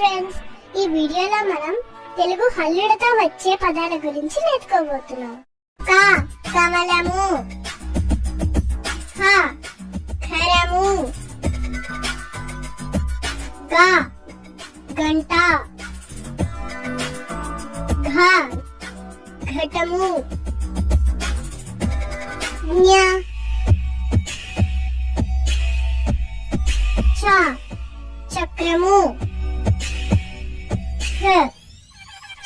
Friends, ఈ వీడియోలో మనం తెలుగు హల్లులతో వచ్చే పదాల గురించి నేర్చుకోబోతున్నాం. క కమలము, ఖ ఖరము, గ గంట, ఘ ఘటము, జ్ఞ చ చక్రము,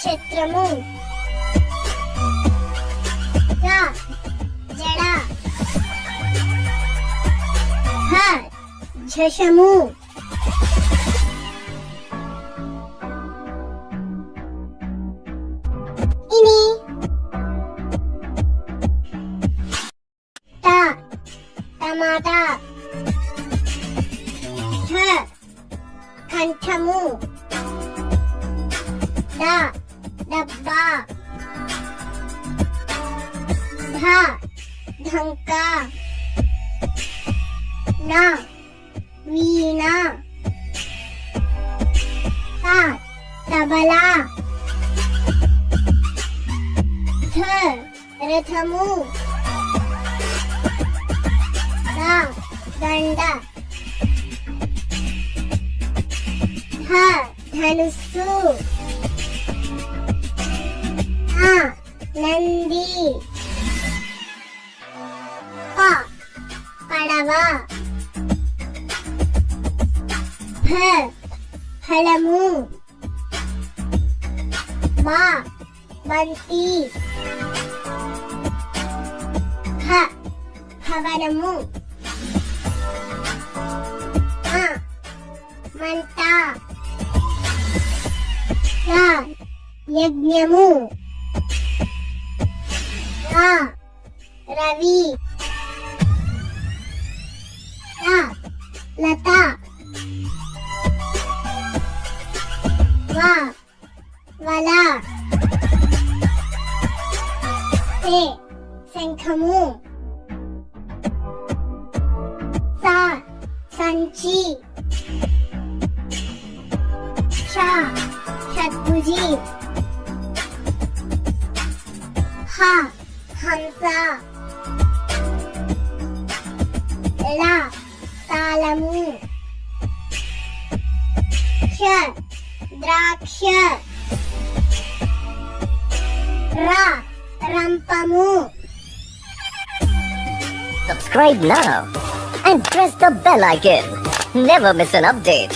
ఛత్రము, జడ, ఝషము, ఇని, టమాటా, కంఠము, డబ్బా, ఢంక, వీణ, తబలా, రథము, దండ, ధనుస్సు, నంది, పడవ, ఫలము, బంతి, భవనము, మంట, యజ్ఞము, రవి, లత, వల, శంఖము, సంచి, షడ్భుజి, హంస, తాళము, ద్రాక్ష, రంపము. Subscribe now and press the bell icon. Never miss an update.